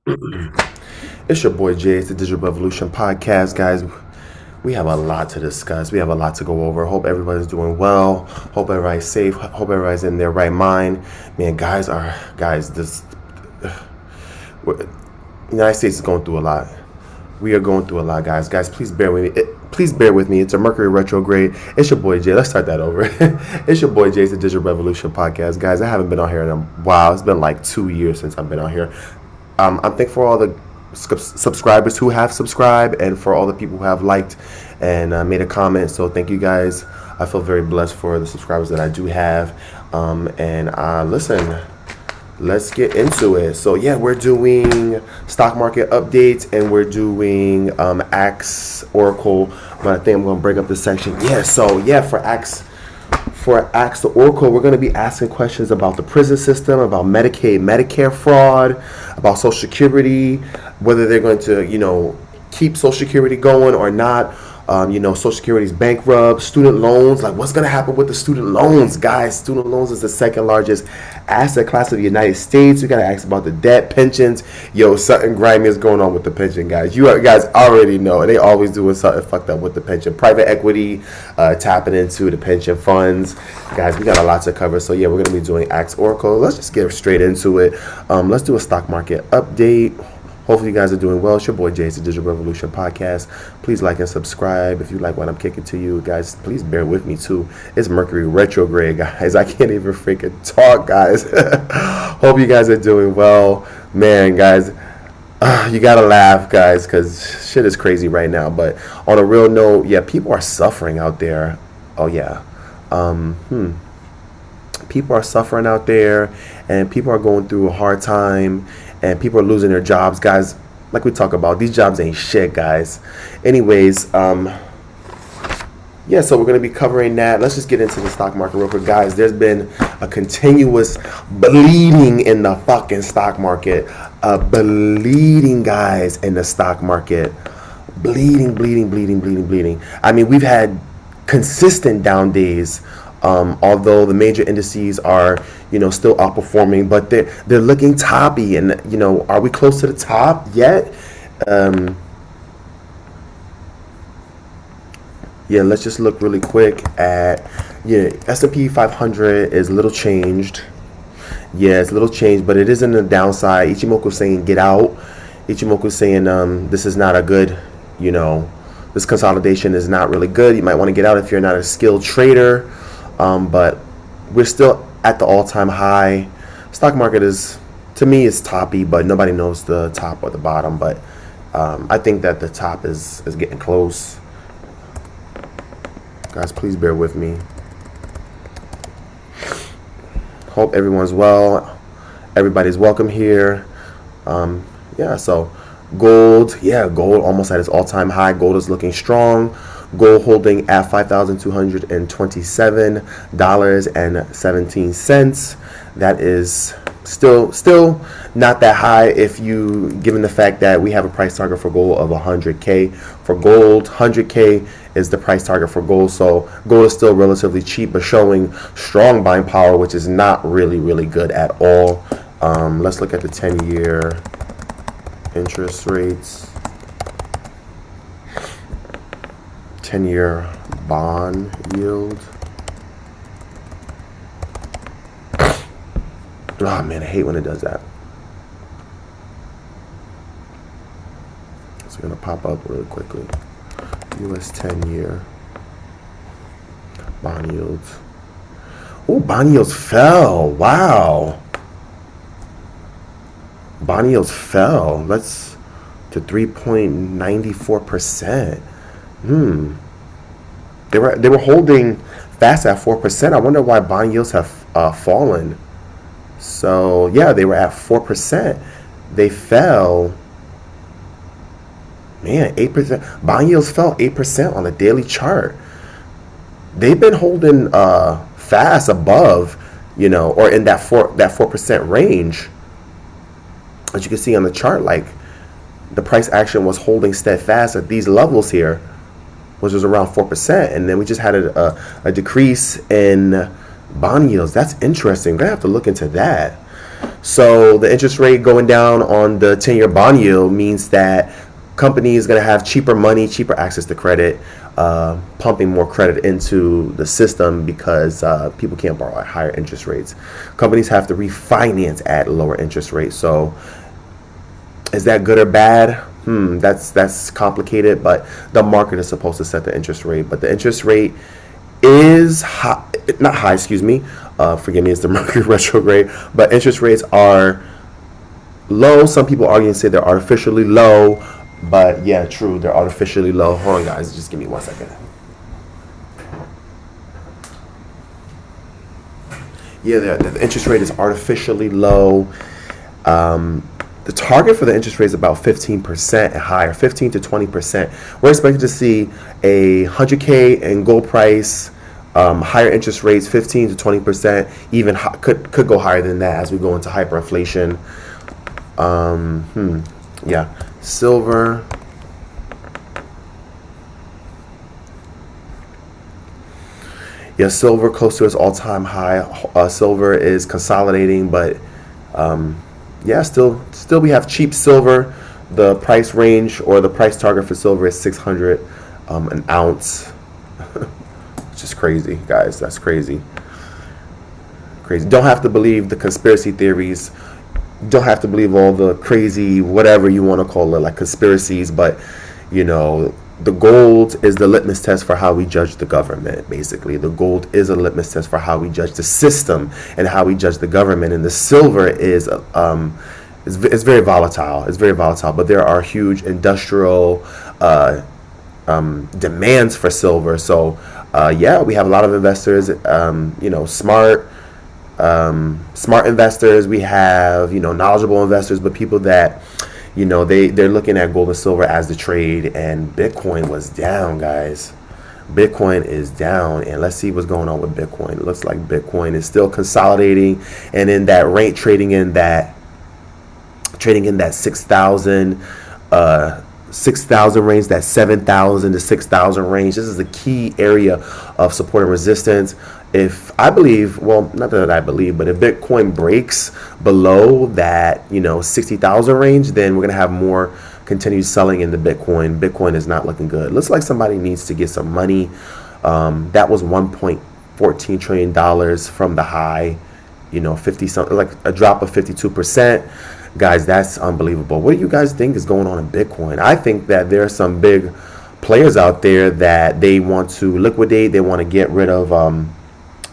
It's your boy Jay. It's the Digital Revolution podcast, guys. We have a lot to discuss. We have a lot to go over. Hope everybody's doing well. Hope everybody's safe. Hope everybody's in their right mind. Man, this the United States is going through a lot. We are going through a lot, guys. Guys, please bear with me. Please bear with me. It's a Mercury retrograde. It's your boy Jay. Let's start that over. It's your boy Jay. It's the Digital Revolution podcast, guys. I haven't been on here in a while. It's been like 2 years since I've been on here. I'm thankful for all the subscribers who have subscribed and for all the people who have liked and made a comment. So thank you guys. I feel very blessed for the subscribers that I do have. Listen, let's get into it. So yeah, we're doing stock market updates and we're doing Axe Oracle, but I think I'm going to break up this section. For Ask the Oracle, we're going to be asking questions about the prison system, about Medicaid, Medicare fraud, about Social Security, whether they're going to, keep Social Security going or not. Social Security's bankrupt, student loans, like what's going to happen with the student loans, guys? Student loans is the second largest asset class of the United States. We got to ask about the debt, pensions. Something grimy is going on with the pension, guys. You guys already know, and they always doing something fucked up with the pension. Private equity, tapping into the pension funds. Guys, we got a lot to cover. So yeah, we're going to be doing Axe Oracle. Let's just get straight into it. Let's do a stock market update. Hopefully you guys are doing well. It's your boy Jay. It's the Digital Revolution podcast. Please like and subscribe. If you like what I'm kicking to you, guys, please bear with me too. It's Mercury retrograde, guys. I can't even freaking talk, guys. Hope you guys are doing well. Man, guys, you gotta laugh, guys, because shit is crazy right now. But on a real note, yeah, people are suffering out there. Oh, yeah. People are suffering out there, and people are going through a hard time, and people are losing their jobs, guys. Like we talk about, these jobs ain't shit, guys. Anyways, so we're going to be covering that. Let's just get into the stock market real quick, guys. There's been a continuous bleeding in the fucking stock market. Bleeding, guys, in the stock market. Bleeding. I mean, we've had consistent down days. Although the major indices are, still outperforming, but they're looking toppy. And are we close to the top yet? Let's just look really quick at S&P 500 is a little changed. Yeah, it's a little changed, but it is in the downside. Ichimoku's saying get out. Ichimoku's saying this is not a good, this consolidation is not really good. You might want to get out if you're not a skilled trader. But we're still at the all-time high. Stock market to me, is toppy, but nobody knows the top or the bottom. But I think that the top is getting close. Guys, please bear with me. Hope everyone's well. Everybody's welcome here. So gold almost at its all-time high. Gold is looking strong. Gold holding at $5,227.17. That is still not that high if you given the fact that we have a price target for gold of 100K. For gold, 100K is the price target for gold. So gold is still relatively cheap, but showing strong buying power, which is not really good at all. Let's look at the 10-year interest rates. 10-year bond yield. Oh man, I hate when it does that. It's gonna pop up really quickly. US 10-year bond yields. Oh, bond yields fell. Wow. Bond yields fell. That's to 3.94%. They were holding fast at 4%. I wonder why bond yields have fallen. So yeah, they were at 4%. They fell. Man, 8%. Bond yields fell 8% on the daily chart. They've been holding fast above, or in that 4% range. As you can see on the chart, like the price action was holding steadfast at these levels here, which was around 4%, and then we just had a decrease in bond yields. That's interesting. We're gonna have to look into that. So the interest rate going down on the 10-year bond yield means that companies going to have cheaper money, cheaper access to credit, pumping more credit into the system because people can't borrow at higher interest rates. Companies have to refinance at lower interest rates. So is that good or bad? That's complicated, but the market is supposed to set the interest rate. But the interest rate is high, not high, excuse me. Forgive me, it's the Mercury retrograde. But interest rates are low. Some people argue and say they're artificially low. But yeah, true, they're artificially low. Hold on, guys, just give me 1 second. Yeah, the interest rate is artificially low. The target for the interest rate is about 15% and higher, 15 to 20%. We're expected to see a 100K in gold price, higher interest rates, 15 to 20%, even could go higher than that as we go into hyperinflation. Yeah, silver. Yeah, silver close to its all-time high. Silver is consolidating, but yeah, still we have cheap silver. The price range or the price target for silver is 600 an ounce. It's just crazy, guys. That's crazy. Crazy. Don't have to believe the conspiracy theories. Don't have to believe all the crazy whatever you want to call it, like conspiracies, but you know, the gold is the litmus test for how we judge the government. Basically, the gold is a litmus test for how we judge the system and how we judge the government. And the silver is it's very volatile. It's very volatile. But there are huge industrial demands for silver. So yeah, we have a lot of investors. You know, smart investors. We have, you know, knowledgeable investors, but people that, you know, they're looking at gold and silver as the trade. And Bitcoin was down, guys. Bitcoin is down, and let's see what's going on with Bitcoin. It looks like Bitcoin is still consolidating and in that range, trading in that 6,000 range, that 7,000 to 6,000 range. This is a key area of support and resistance. If I believe, well, not that I believe, but if Bitcoin breaks below that, you know, 60,000 range, then we're going to have more continued selling in the Bitcoin. Bitcoin is not looking good. Looks like somebody needs to get some money. That was $1.14 trillion from the high, you know, 50 something, like a drop of 52%. Guys, that's unbelievable. What do you guys think is going on in Bitcoin? I think that there are some big players out there that they want to liquidate. They want to get rid of,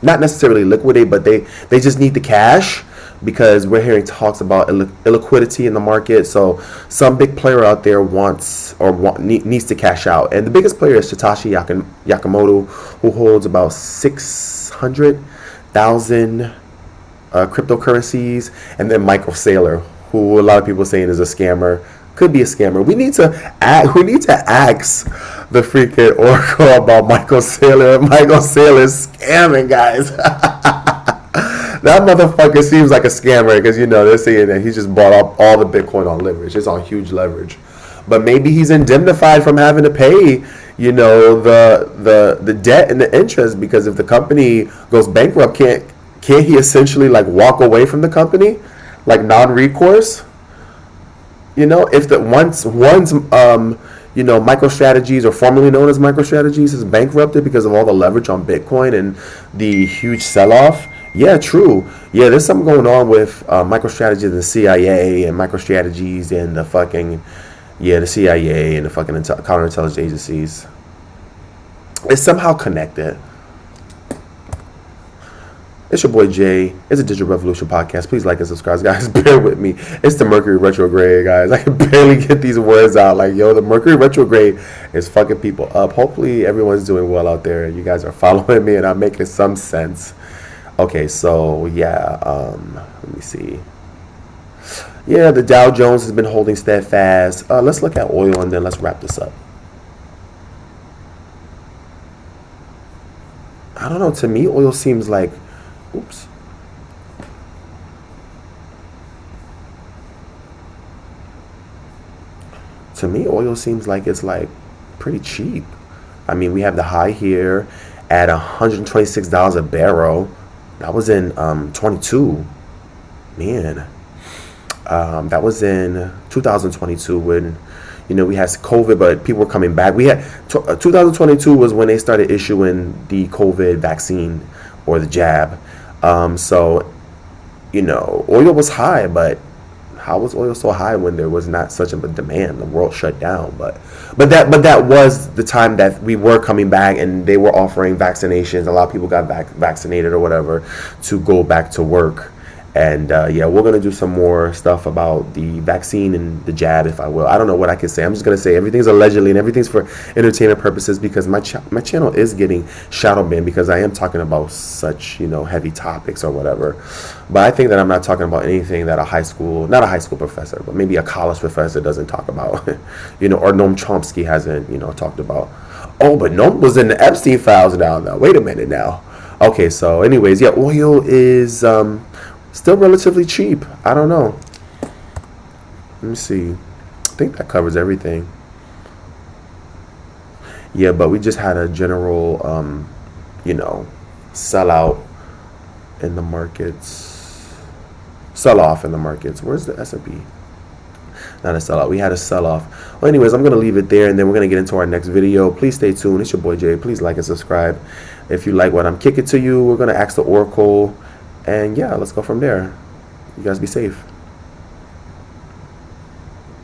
not necessarily liquidate, but they just need the cash, because we're hearing talks about illiquidity in the market. So some big player out there needs to cash out. And the biggest player is Satoshi Nakamoto, who holds about 600,000 cryptocurrencies, and then Michael Saylor, who a lot of people are saying is a scammer. Could be a scammer. We need to ask the freaking Oracle about Michael Saylor. Michael Saylor is scamming, guys. That motherfucker seems like a scammer, because, you know, they're saying that he just bought up all the Bitcoin on leverage. It's on huge leverage. But maybe he's indemnified from having to pay, you know, the debt and the interest, because if the company goes bankrupt, can't he essentially like walk away from the company, like non-recourse? You know, if the once you know, MicroStrategies, or formerly known as MicroStrategies, is bankrupted because of all the leverage on Bitcoin and the huge sell-off. Yeah, true. Yeah, there's something going on with MicroStrategies and the CIA, and MicroStrategies and the fucking, yeah, the CIA and the fucking counterintelligence agencies. It's somehow connected. It's your boy Jay. It's a Digital Revolution podcast. Please like and subscribe, guys. Bear with me. It's the Mercury retrograde, guys. I can barely get these words out. Like, yo, the Mercury retrograde is fucking people up. Hopefully everyone's doing well out there. You guys are following me and I'm making some sense. Okay, so yeah, let me see. Yeah, the Dow Jones has been holding steadfast. Let's look at oil and then let's wrap this up. I don't know. To me, oil seems like, oops. To me, oil seems like it's like pretty cheap. I mean, we have the high here at $126 a barrel. That was in 22. Man, That was in 2022 when, we had COVID, but people were coming back. We had 2022 was when they started issuing the COVID vaccine or the jab. So, oil was high, but how was oil so high when there was not such a demand? The world shut down, but that was the time that we were coming back, and they were offering vaccinations. A lot of people got vaccinated or whatever to go back to work. And yeah, we're gonna do some more stuff about the vaccine and the jab, if I will. I don't know what I can say. I'm just gonna say everything's allegedly and everything's for entertainment purposes, because my channel is getting shadow banned because I am talking about such heavy topics or whatever. But I think that I'm not talking about anything that not a high school professor, but maybe a college professor doesn't talk about, or Noam Chomsky hasn't talked about. Oh, but Noam was in the Epstein files now. Wait a minute now. Okay, so anyways, yeah, oil is still relatively cheap. I don't know. Let me see. I think that covers everything. Yeah, but we just had a general, sellout in the markets. Sell off in the markets. Where's the S&P? Not a sellout. We had a sell-off. Well, anyways, I'm going to leave it there, and then we're going to get into our next video. Please stay tuned. It's your boy Jay. Please like and subscribe. If you like what I'm kicking to you, we're going to ask the Oracle. And yeah, let's go from there. You guys be safe.